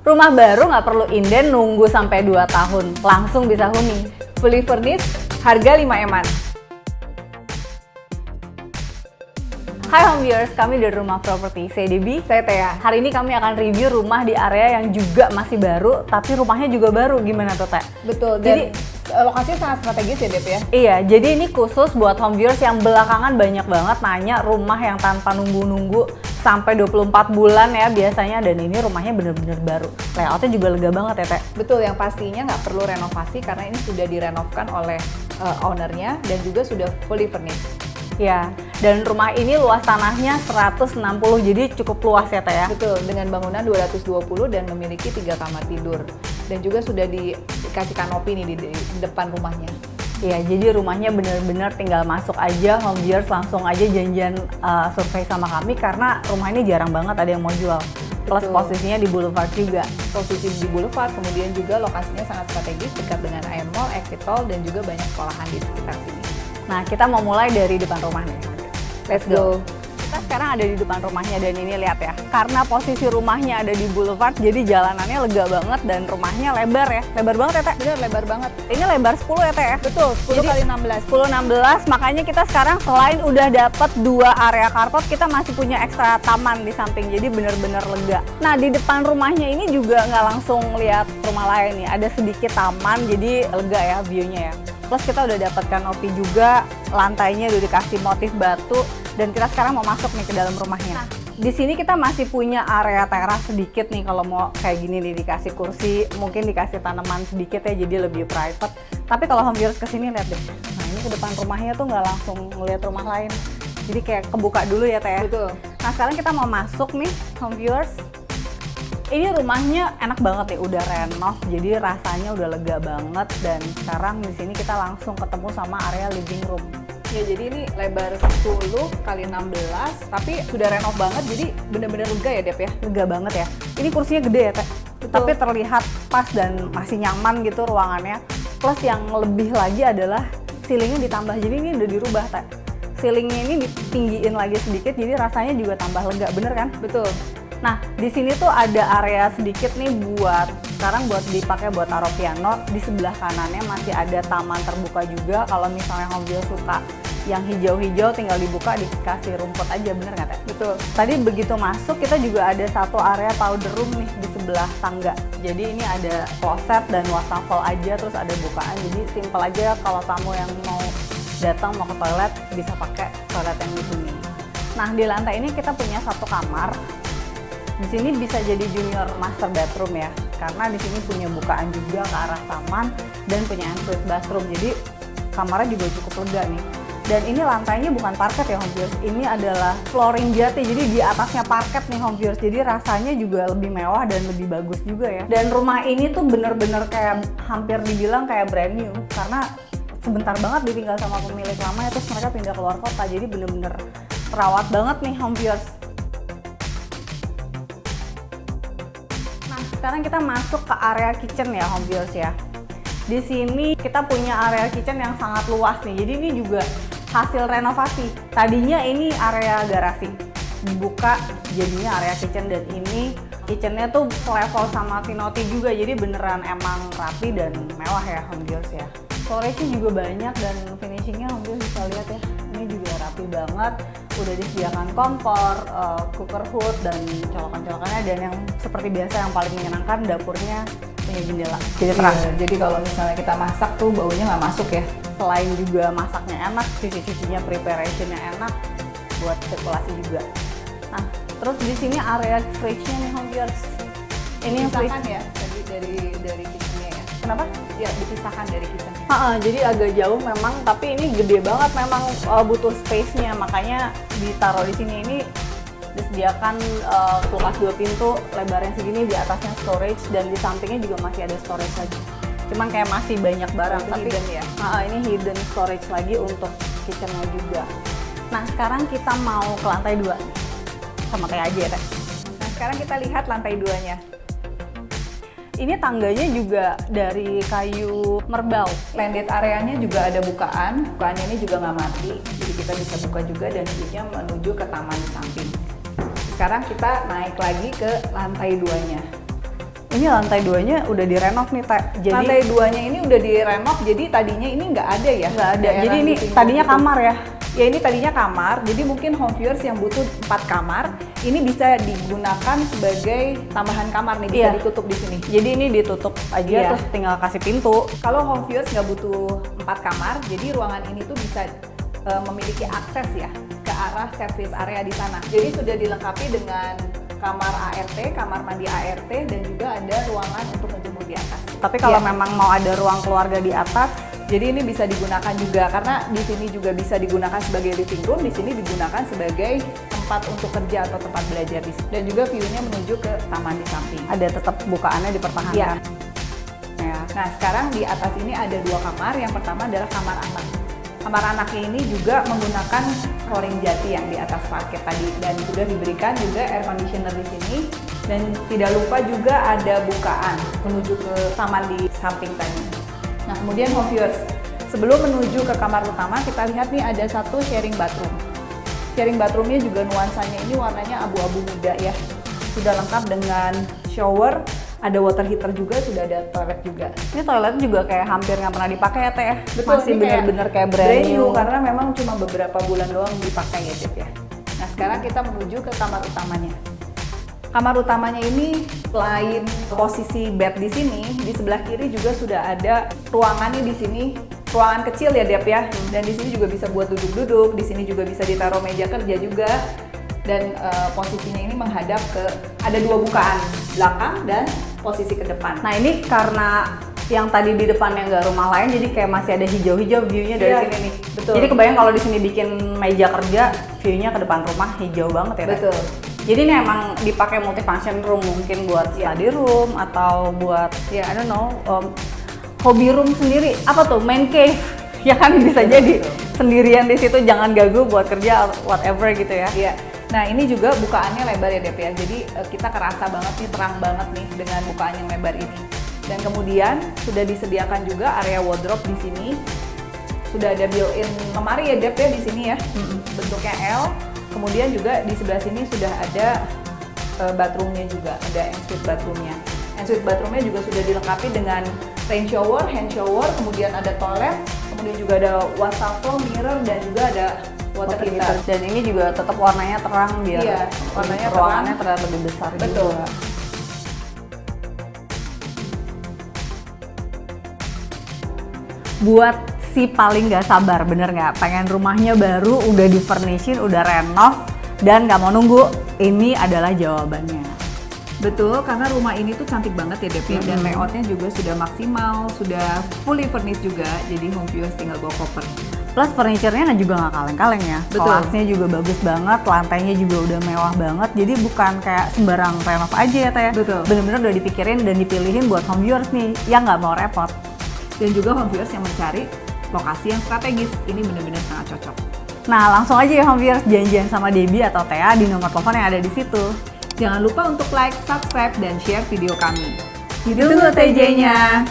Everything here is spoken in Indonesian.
Rumah baru nggak perlu inden nunggu sampai 2 tahun, langsung bisa huni. Fully furnished, harga 5 eman. Hai home viewers, kami dari Rumah Properti. Saya Debbie. Saya Thea. Hari ini kami akan review rumah di area yang juga masih baru, tapi rumahnya juga baru. Gimana tuh, Teh? Betul, dan lokasinya sangat strategis ya, Dep ya? Iya, jadi ini khusus buat home viewers yang belakangan banyak banget nanya rumah yang tanpa nunggu-nunggu sampai 24 bulan ya biasanya, dan ini rumahnya bener-bener baru. Layoutnya juga lega banget ya, Teh? Betul, yang pastinya nggak perlu renovasi karena ini sudah direnovkan oleh ownernya dan juga sudah fully furnished. Ya, dan rumah ini luas tanahnya 160, jadi cukup luas ya, Teh ya? Betul, dengan bangunan 220 dan memiliki 3 kamar tidur. Dan juga sudah dikasih kanopi nih di depan rumahnya. Iya, jadi rumahnya bener-bener tinggal masuk aja, home viewers langsung aja janjian survei sama kami karena rumah ini jarang banget ada yang mau jual. Plus Betul. posisinya di boulevard juga. Posisi di boulevard, kemudian juga lokasinya sangat strategis, dekat dengan IM Mall, exit tol, dan juga banyak sekolahan di sekitar sini. Nah, kita mau mulai dari depan rumahnya. Let's go. Kita sekarang ada di depan rumahnya dan ini lihat ya, karena posisi rumahnya ada di boulevard, jadi jalanannya lega banget dan rumahnya lebar ya. Lebar banget ya, Teh? Bener, lebar banget. Ini lebar 10 ya, Teh ya? Betul, 10 Jadi, kali 16. 10-16, makanya kita sekarang selain udah dapat 2 area carport, kita masih punya ekstra taman di samping, jadi bener-bener lega. Nah, di depan rumahnya ini juga nggak langsung lihat rumah lain nih, ada sedikit taman, jadi lega ya view-nya ya. Plus kita udah dapat kanopi juga, lantainya udah dikasih motif batu, dan kita sekarang mau masuk nih ke dalam rumahnya. Nah, di sini kita masih punya area teras sedikit nih, kalau mau kayak gini nih dikasih kursi, mungkin dikasih tanaman sedikit ya, jadi lebih private. Tapi kalau home viewers kesini lihat deh, nah ini ke depan rumahnya tuh nggak langsung ngeliat rumah lain, jadi kayak kebuka dulu ya, Teh. Betul. Nah sekarang kita mau masuk nih home viewers. Ini rumahnya enak banget nih, udah renov, jadi rasanya udah lega banget. Dan sekarang di sini kita langsung ketemu sama area living room. Ya, jadi ini lebar 10 kali 16, tapi sudah renov banget, jadi bener-bener lega ya, Dep ya? Lega banget ya. Ini kursinya gede ya, Teh. Betul. Tapi terlihat pas dan masih nyaman gitu ruangannya. Plus yang lebih lagi adalah ceilingnya ditambah, jadi ini udah dirubah, Teh. Ceilingnya ini ditinggiin lagi sedikit, jadi rasanya juga tambah lega, bener kan? Betul. Nah, di sini tuh ada area sedikit nih buat dipakai buat taruh piano. Di sebelah kanannya masih ada taman terbuka juga. Kalau misalnya home viewer suka yang hijau-hijau, tinggal dibuka dikasih rumput aja, bener nggak, Teh? Betul. Tadi begitu masuk kita juga ada satu area powder room nih di sebelah tangga. Jadi ini ada kloset dan wastafel aja, terus ada bukaan. Jadi simple aja kalau tamu yang mau datang mau ke toilet bisa pakai toilet yang di sini. Nah, di lantai ini kita punya satu kamar. Di sini bisa jadi junior master bedroom ya, karena di sini punya bukaan juga ke arah taman dan punya ensuite bathroom. Jadi kamarnya juga cukup lega nih. Dan ini lantainya bukan parket ya home viewers, ini adalah flooring jati. Jadi di atasnya parket nih home viewers. Jadi rasanya juga lebih mewah dan lebih bagus juga ya. Dan rumah ini tuh bener-bener kayak hampir dibilang kayak brand new, karena sebentar banget ditinggal sama pemilik lama ya, terus mereka pindah keluar kota. Jadi bener-bener terawat banget nih home viewers. Sekarang kita masuk ke area kitchen ya home viewers ya. Di sini kita punya area kitchen yang sangat luas nih. Jadi ini juga hasil renovasi. Tadinya ini area garasi, dibuka jadinya area kitchen, dan ini kitchennya tuh level sama Vinoti juga. Jadi beneran emang rapi dan mewah ya home viewers ya. Storage-nya juga banyak dan finishingnya home viewers bisa lihat ya. Ini juga rapi banget. Udah disediakan kompor, cooker hood, dan colokan-colokannya. Dan yang seperti biasa yang paling menyenangkan, dapurnya punya jendela. Jadi terang. Jadi kalau misalnya kita masak tuh baunya nggak masuk ya. Selain juga masaknya enak, cuci-cucinya preparationnya enak, buat sirkulasi juga. Nah, terus di sini area fridge-nya nih home viewers. Ini yang fridge. Dipisahkan ya dari kitchennya ya. Kenapa? Ya, dipisahkan dari kitchennya. Jadi agak jauh memang, tapi ini gede banget memang, butuh space-nya, makanya ditaruh di sini. Ini disediakan kulkas 2 pintu, lebarnya segini, di atasnya storage, dan di sampingnya juga masih ada storage lagi. Cuman kayak masih banyak barang, Itu tapi hidden ya? ini hidden storage lagi untuk kitchen-nya juga. Nah, sekarang kita mau ke lantai 2 sama Teh aja ya, Teh. Nah, sekarang kita lihat lantai 2-nya. Ini tangganya juga dari kayu merbau. Landed areanya juga ada bukaan. Bukaannya ini juga nggak mati, jadi kita bisa buka juga dan view-nya menuju ke taman di samping. Sekarang kita naik lagi ke lantai 2-nya. Ini lantai 2-nya udah direnov nih, Teh. Jadi Lantai 2-nya ini udah direnov, jadi tadinya ini nggak ada ya? nggak ada. daerah Jadi ini living room tadinya itu. kamar ya. Ya ini tadinya kamar, jadi mungkin home viewers yang butuh 4 kamar, ini bisa digunakan sebagai tambahan kamar nih, bisa Iya. ditutup di sini. Jadi ini ditutup aja Iya. terus tinggal kasih pintu. Kalau home viewers nggak butuh 4 kamar, jadi ruangan ini tuh bisa memiliki akses ya ke arah service area di sana. Jadi sudah dilengkapi dengan kamar ART, kamar mandi ART, dan juga ada ruangan untuk menjemur di atas. Tapi kalau Iya. memang mau ada ruang keluarga di atas, Jadi ini bisa digunakan juga karena di sini juga bisa digunakan sebagai living room, di sini digunakan sebagai tempat untuk kerja atau tempat belajar di sini. Dan juga view-nya menuju ke taman di samping. ada tetap bukaannya dipertahankan. Ya. Nah sekarang di atas ini ada 2 kamar. Yang pertama adalah kamar anak. Kamar anaknya ini juga menggunakan flooring jati yang di atas parket tadi, dan sudah diberikan juga air conditioner di sini. Dan tidak lupa juga ada bukaan menuju ke taman di samping tadi. Nah kemudian home viewers, sebelum menuju ke kamar utama kita lihat nih ada satu sharing bathroom. Sharing bathroomnya juga nuansanya ini warnanya abu-abu muda ya. Sudah lengkap dengan shower, ada water heater juga, sudah ada toilet juga. Ini toilet juga kayak hampir nggak pernah dipakai ya, Teh ya. Masih ini bener-bener kayak brand new. karena memang cuma beberapa bulan doang dipakai ya Jeff ya. Nah sekarang kita menuju ke kamar utamanya. Kamar utamanya ini selain posisi bed di sini, di sebelah kiri juga sudah ada ruangannya di sini. Ruangan kecil ya Dep ya. Dan di sini juga bisa buat duduk-duduk, di sini juga bisa ditaruh meja kerja juga. Dan posisinya ini menghadap ke ada 2 bukaan, belakang dan posisi ke depan. Nah ini karena yang tadi di depannya nggak rumah lain, jadi kayak masih ada hijau-hijau view-nya dari Iya, sini nih. betul. Jadi kebayang kalau di sini bikin meja kerja, view-nya ke depan rumah hijau banget ya, Teh. Betul. Jadi ini emang dipakai multifunction room, mungkin buat Iya. study room atau buat I don't know, hobby room sendiri. Apa tuh, main cave? Ya kan bisa Betul, jadi betul. sendirian di situ, jangan ganggu buat kerja whatever gitu ya. Iya. Nah ini juga bukaannya lebar ya Dep ya. Jadi kita kerasa banget nih, terang banget nih dengan bukaan yang lebar ini. Dan kemudian sudah disediakan juga area wardrobe di sini. Sudah ada built-in lemari ya Dep ya di sini ya. Bentuknya L. Kemudian juga di sebelah sini sudah ada bathroomnya juga, ada ensuite bathroomnya. Ensuite bathroomnya juga sudah dilengkapi dengan rain shower, hand shower, kemudian ada toilet, kemudian juga ada wastafel, mirror, dan juga ada water heater. Dan ini juga tetap warnanya terang biar Iya, warnanya ruangannya terang. terlihat lebih besar Betul. juga. Buat si paling nggak sabar, bener nggak? Pengen rumahnya baru, udah di furnishing, udah renov, dan nggak mau nunggu, ini adalah jawabannya. Betul, karena rumah ini tuh cantik banget ya Dep ya, dan layoutnya juga sudah maksimal, sudah fully furnished juga, jadi home viewers tinggal bawa koper. Plus furniture-nya juga nggak kaleng-kaleng ya. Betul. Kelasnya juga bagus banget, lantainya juga udah mewah banget. Jadi bukan kayak sembarang renov aja ya, Teh. Betul. Bener-bener udah dipikirin dan dipilihin buat home viewers nih, yang nggak mau repot. Dan juga home viewers yang mencari lokasi yang strategis, ini benar-benar sangat cocok. Nah, langsung aja ya home viewers, janjian sama Debbie atau Thea di nomor telepon yang ada di situ. Jangan lupa untuk like, subscribe, dan share video kami. Ditunggu TJ-nya.